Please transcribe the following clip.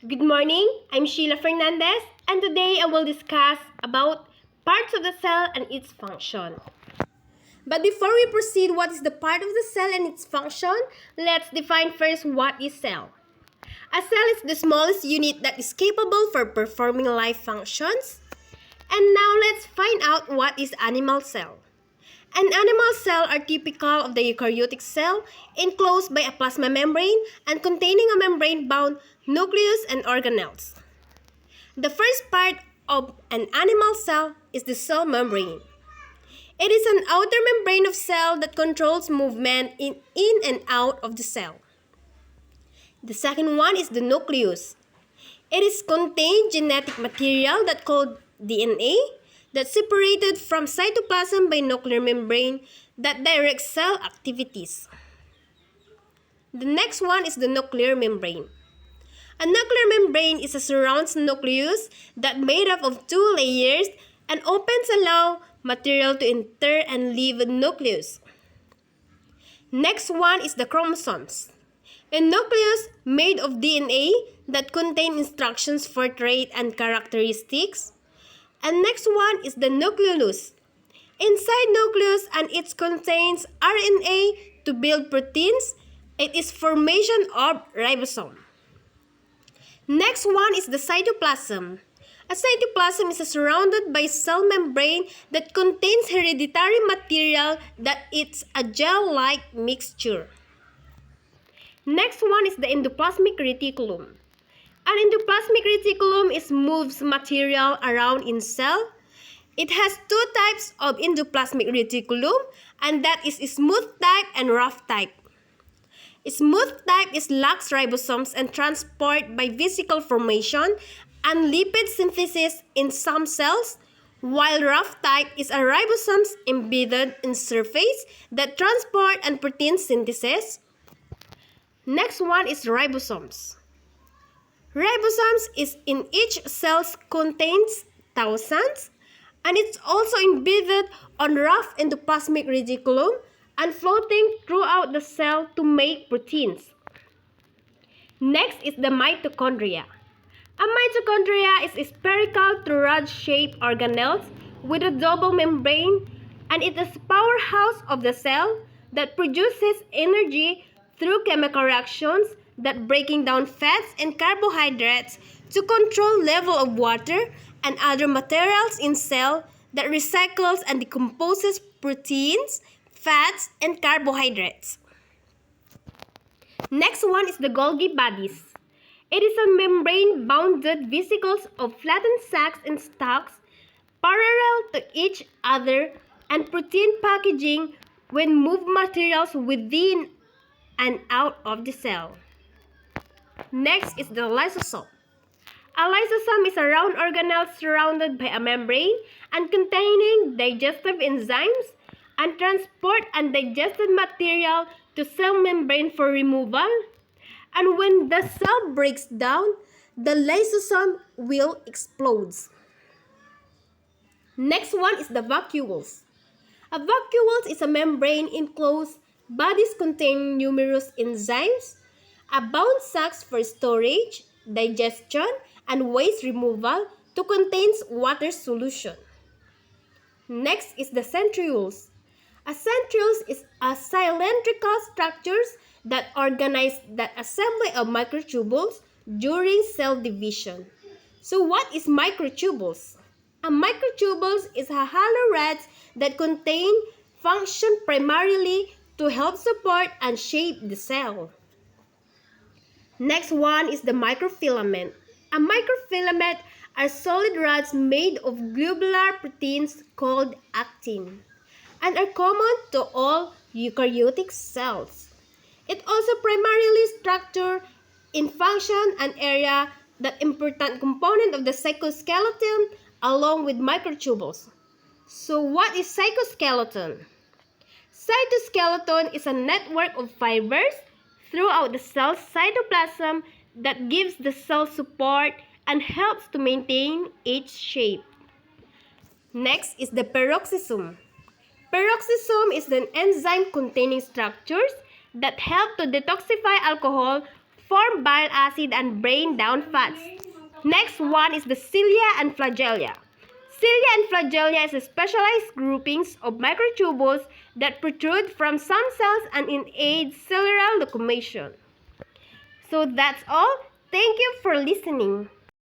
Good morning, I'm Sheila Fernandez, and today I will discuss about parts of the cell and its function. But before we proceed what is the part of the cell and its function, let's define first what is cell. A cell is the smallest unit that is capable for performing life functions. And now let's find out what is animal cell. An animal cell are typical of the eukaryotic cell, enclosed by a plasma membrane and containing a membrane-bound nucleus and organelles. The first part of an animal cell is the cell membrane. It is an outer membrane of cell that controls movement in and out of the cell. The second one is the nucleus. It is contained genetic material that called DNA that's separated from cytoplasm by nuclear membrane that directs cell activities. The next one is the nuclear membrane. A nuclear membrane is a surrounds nucleus that made up of two layers and opens allow material to enter and leave the nucleus. Next one is the chromosomes. A nucleus made of DNA that contain instructions for trait and characteristics. And next one is the nucleolus. Inside nucleus and it contains RNA to build proteins. It is formation of ribosome. Next one is the cytoplasm. A cytoplasm is surrounded by cell membrane that contains hereditary material that it's a gel-like mixture. Next one is the endoplasmic reticulum. An endoplasmic reticulum moves material around in cell. It has two types of endoplasmic reticulum, and that is smooth type and rough type. Smooth type lacks ribosomes and transport by vesicle formation and lipid synthesis in some cells, while rough type is a ribosomes embedded in surface that transport and protein synthesis. Next one is ribosomes. Ribosomes is in each cell contains thousands, and it's also embedded on rough endoplasmic reticulum and floating throughout the cell to make proteins. Next is the mitochondria. A mitochondria is spherical to rod-shaped organelles with a double membrane, and it is powerhouse of the cell that produces energy through chemical reactions that breaking down fats and carbohydrates to control level of water and other materials in cell that recycles and decomposes proteins, fats, and carbohydrates. Next one is the Golgi bodies. It is a membrane-bounded vesicles of flattened sacs and stalks parallel to each other and protein packaging when move materials within and out of the cell. Next is the lysosome. A lysosome is a round organelle surrounded by a membrane and containing digestive enzymes and transport undigested material to cell membrane for removal. And when the cell breaks down, the lysosome will explode. Next one is the vacuoles. A vacuole is a membrane enclosed bodies containing numerous enzymes, a bound sacs for storage, digestion, and waste removal to contain water solution. Next is the centrioles. A centrioles is a cylindrical structures that organize the assembly of microtubules during cell division. So what is microtubules? A microtubules is a hollow rods that contain function primarily to help support and shape the cell. Next one is the microfilament. A microfilament are solid rods made of globular proteins called actin and are common to all eukaryotic cells. It also primarily structure in function and area that important component of the cytoskeleton along with microtubules. So what is cytoskeleton? Cytoskeleton is a network of fibers throughout the cell's cytoplasm that gives the cell support and helps to maintain its shape. Next is the peroxisome. Peroxisome is an enzyme containing structures that help to detoxify alcohol form bile acid and break down fats. Next one is the cilia and flagella. Cilia and flagella is a specialized groupings of microtubules that protrude from some cells and aid cellular locomotion. So that's all. Thank you for listening.